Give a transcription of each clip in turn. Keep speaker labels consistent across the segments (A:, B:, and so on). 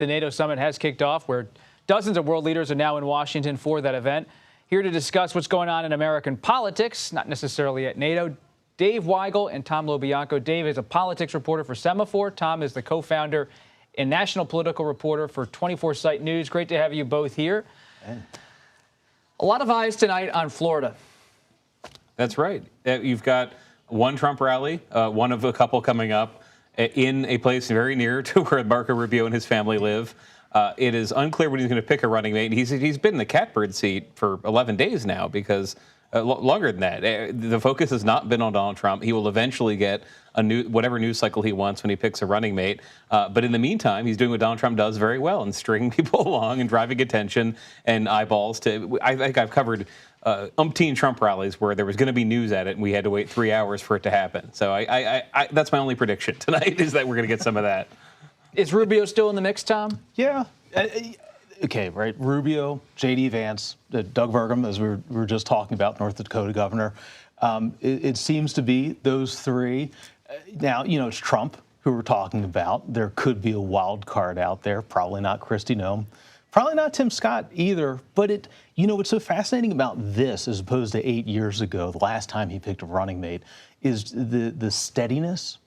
A: The NATO summit has kicked off, where dozens of world leaders are now in Washington for that event. Here to discuss what's going on in American politics, not necessarily at NATO, Dave Weigel and Tom LoBianco. Dave is a politics reporter for Semafor. Tom is the co-founder and national political reporter for 24-Site News. Great to have you both here. A lot of eyes tonight on Florida.
B: That's right. You've got one Trump rally, one of a couple coming up in a place very near to where Marco Rubio and his family live. It is unclear when he's going to pick a running mate. He's been in the catbird seat for 11 days now because longer than that. The focus has not been on Donald Trump. He will eventually get whatever news cycle he wants when he picks a running mate. But in the meantime, he's doing what Donald Trump does very well and stringing people along and driving attention and eyeballs to. I think I've covered umpteen Trump rallies where there was going to be news at it and we had to wait 3 hours for it to happen. So that's my only prediction tonight is that we're going to get some of that.
A: Is Rubio still in the mix, Tom?
C: Yeah. Okay, right. Rubio, J.D. Vance, Doug Burgum, as we were just talking about, North Dakota governor. It seems to be those three. Now, it's Trump who we're talking about. There could be a wild card out there. Probably not Kristi Noem. Probably not Tim Scott either. But what's so fascinating about this, as opposed to 8 years ago, the last time he picked a running mate, is the steadiness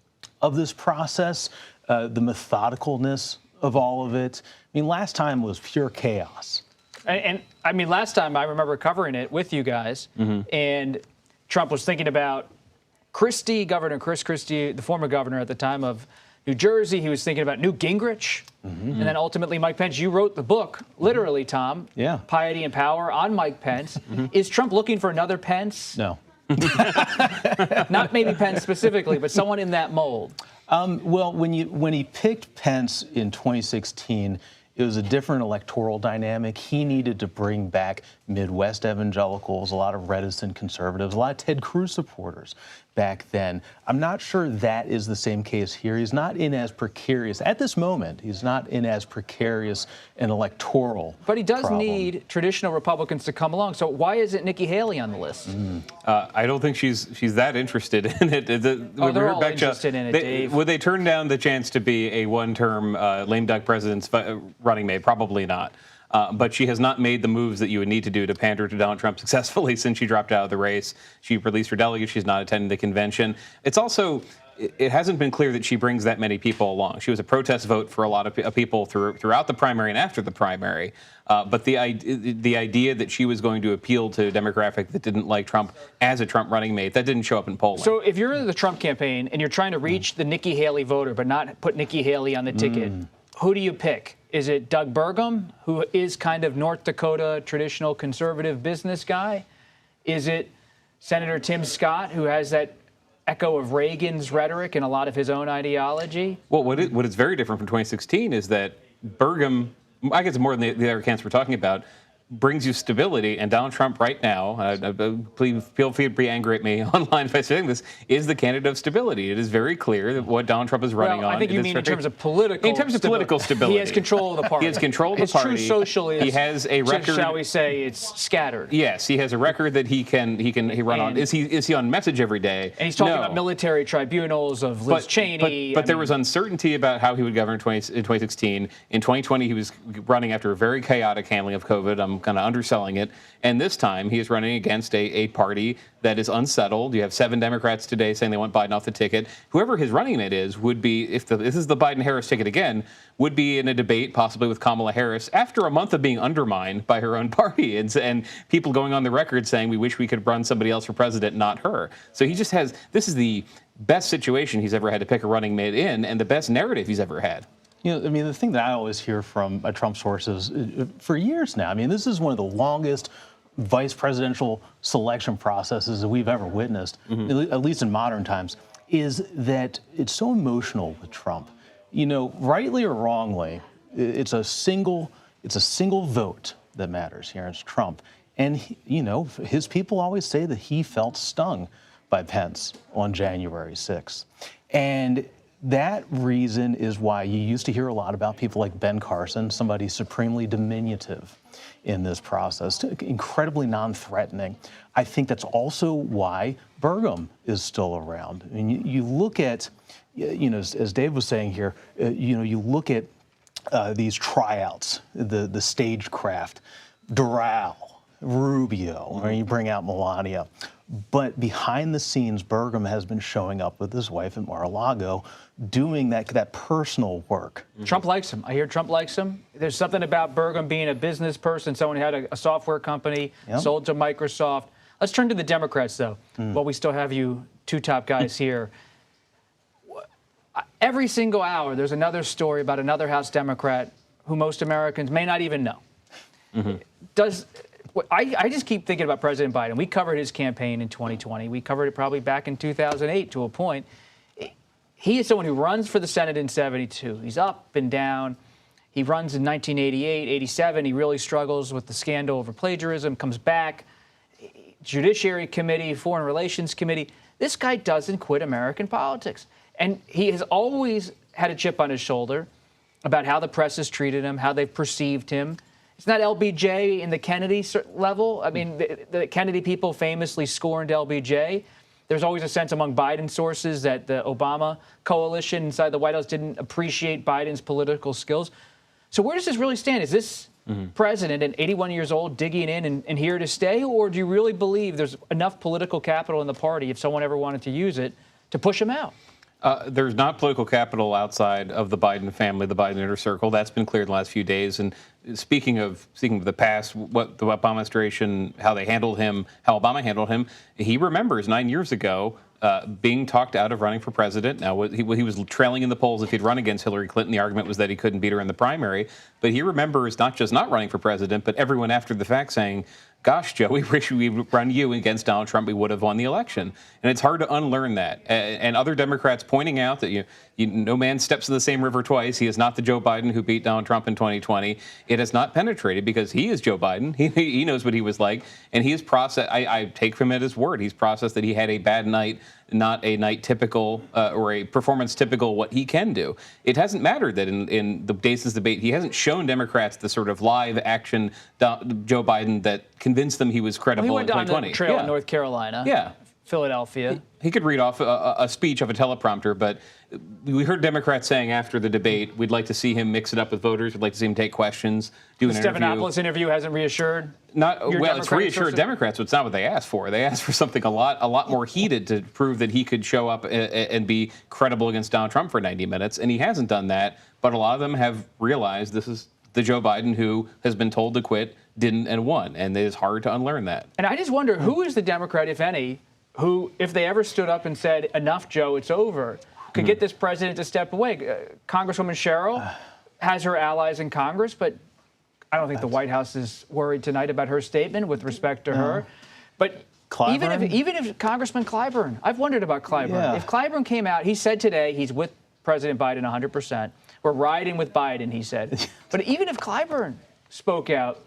C: of this process, the methodicalness of all of it. I mean, last time was pure chaos.
A: And I mean, last time I remember covering it with you guys, and Trump was thinking about Governor Chris Christie, the former governor at the time of New Jersey. He was thinking about Newt Gingrich, and then ultimately Mike Pence. You wrote the book, literally, Tom.
C: Yeah.
A: Piety and Power on Mike Pence. Is Trump looking for another Pence?
C: No.
A: Not maybe Pence specifically, but someone in that mold.
C: Well, when he picked Pence in 2016, it was a different electoral dynamic. He needed to bring back Midwest evangelicals, a lot of reticent conservatives, a lot of Ted Cruz supporters back then. I'm not sure that is the same case here. He's not in as precarious, at this moment, he's not in as precarious an electoral
A: But he does
C: problem.
A: need traditional Republicans to come along. So why isn't Nikki Haley on the list?
B: I don't think she's that interested in it.
A: They're all interested in it, Dave.
B: Would they turn down the chance to be a one-term lame duck president's running mate? Probably not. But she has not made the moves that you would need to do to pander to Donald Trump successfully since she dropped out of the race. She released her delegates. She's not attending the convention. It's also, it hasn't been clear that she brings that many people along. She was a protest vote for a lot of people throughout the primary and after the primary. But the idea that she was going to appeal to a demographic that didn't like Trump as a Trump running mate, that didn't show up in polling.
A: So if you're in the Trump campaign and you're trying to reach the Nikki Haley voter but not put Nikki Haley on the ticket, who do you pick? Is it Doug Burgum, who is kind of North Dakota traditional conservative business guy? Is it Senator Tim Scott, who has that echo of Reagan's rhetoric and a lot of his own ideology?
B: Well, what is very different from 2016 is that Burgum, I guess more than the other candidates we're talking about, brings you stability, and Donald Trump right now, please feel free to be angry at me online if I'm saying this, is the candidate of stability. It is very clear that what Donald Trump is running on.
A: I think you mean in terms of political
B: In terms of political stability.
A: He has control of the party.
B: He has control of the party.
A: His true social is,
B: he has a record.
A: Shall we say, it's scattered.
B: Yes, he has a record that he run on. Is he on message every day?
A: And he's talking about military tribunals of Liz Cheney.
B: But there was uncertainty about how he would govern in 2016. In 2020, he was running after a very chaotic handling of COVID. I'm kind of underselling it. And this time, he is running against a party that is unsettled. You have 7 Democrats today saying they want Biden off the ticket. Whoever his running mate is would be, if this is the Biden-Harris ticket again, would be in a debate possibly with Kamala Harris after a month of being undermined by her own party and people going on the record saying we wish we could run somebody else for president, not her. So he just has, this is the best situation he's ever had to pick a running mate in and the best narrative he's ever had.
C: The thing that I always hear from Trump sources for years now, this is one of the longest vice presidential selection processes that we've ever witnessed, at least in modern times, is that it's so emotional with Trump. Rightly or wrongly, it's a single vote that matters here. It's Trump. And, his people always say that he felt stung by Pence on January 6th. And that reason is why you used to hear a lot about people like Ben Carson, somebody supremely diminutive in this process, incredibly non-threatening. I think that's also why Burgum is still around. You look at, as Dave was saying here, you look at these tryouts, the stagecraft, Doral, Rubio, or you bring out Melania. But behind the scenes, Burgum has been showing up with his wife at Mar-a-Lago, doing that personal work.
A: Trump likes him. I hear Trump likes him. There's something about Burgum being a business person, someone who had a software company, sold to Microsoft. Let's turn to the Democrats, though. While we still have you two top guys here. Every single hour, there's another story about another House Democrat who most Americans may not even know. I just keep thinking about President Biden. We covered his campaign in 2020. We covered it probably back in 2008 to a point. He is someone who runs for the Senate in 72. He's up and down. He runs in 1988, 87. He really struggles with the scandal over plagiarism, comes back. Judiciary Committee, Foreign Relations Committee. This guy doesn't quit American politics. And he has always had a chip on his shoulder about how the press has treated him, how they've perceived him. It's not LBJ in the Kennedy level. I mean, the Kennedy people famously scorned LBJ. There's always a sense among Biden sources that the Obama coalition inside the White House didn't appreciate Biden's political skills. So where does this really stand? Is this president at 81 years old digging in and here to stay? Or do you really believe there's enough political capital in the party, if someone ever wanted to use it, to push him out?
B: There's not political capital outside of the Biden family, the Biden inner circle. That's been cleared in the last few days. And speaking of the past, what the Obama administration, how they handled him, how Obama handled him, he remembers 9 years ago being talked out of running for president. Now, he was trailing in the polls if he'd run against Hillary Clinton. The argument was that he couldn't beat her in the primary. But he remembers not just not running for president, but everyone after the fact saying, gosh, Joe, we wish we'd run you against Donald Trump. We would have won the election. And it's hard to unlearn that. And other Democrats pointing out that no man steps in the same river twice. He is not the Joe Biden who beat Donald Trump in 2020. It has not penetrated because he is Joe Biden. He knows what he was like. And he has processed, I take him at his word, he's processed that he had a bad night, not a night typical or a performance typical what he can do. It hasn't mattered that in the Dason's debate, he hasn't shown Democrats the sort of live action Joe Biden that convinced them he was credible in 2020.
A: He went down the trail in North Carolina, Philadelphia.
B: He could read off a speech of a teleprompter, but we heard Democrats saying after the debate, we'd like to see him mix it up with voters. We'd like to see him take questions, do an interview.
A: The Stephanopoulos interview hasn't reassured.
B: It's reassured Democrats, but it's not what they asked for. They asked for something a lot more heated to prove that he could show up and be credible against Donald Trump for 90 minutes, and he hasn't done that. But a lot of them have realized this is the Joe Biden who has been told to quit, didn't, and won, and it is hard to unlearn that.
A: And I just wonder, who is the Democrat, if any, who, if they ever stood up and said, enough, Joe, it's over, could get this president to step away? Congresswoman Cheryl has her allies in Congress, but I don't think the White House is worried tonight about her statement with respect to her. But even if Congressman Clyburn, I've wondered about Clyburn. Yeah. If Clyburn came out, he said today he's with President Biden 100%. We're riding with Biden, he said. But even if Clyburn spoke out,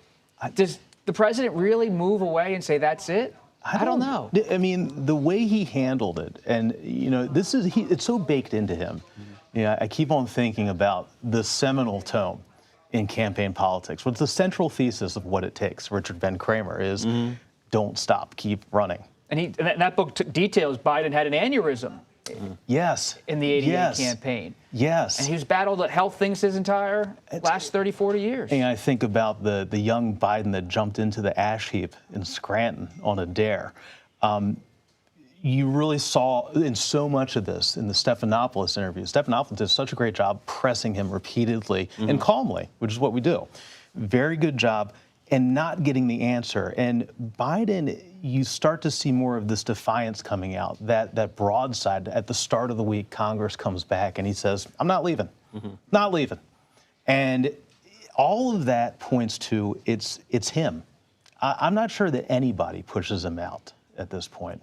A: does the president really move away and say that's it? I don't know.
C: I mean, the way he handled it, and it's so baked into him. I keep on thinking about the seminal tome in campaign politics. What's the central thesis of what it takes? Richard Ben Kramer is, don't stop, keep running.
A: And that book details Biden had an aneurysm.
C: Yes.
A: In the 88 campaign.
C: Yes.
A: And he's battled health things his entire last 30, 40 years.
C: And I think about the young Biden that jumped into the ash heap in Scranton on a dare. You really saw in so much of this in the Stephanopoulos interview. Stephanopoulos did such a great job pressing him repeatedly and calmly, which is what we do. Very good job. And not getting the answer. And Biden, you start to see more of this defiance coming out, that broadside. At the start of the week, Congress comes back and he says, I'm not leaving, not leaving. And all of that points to it's him. I'm not sure that anybody pushes him out at this point.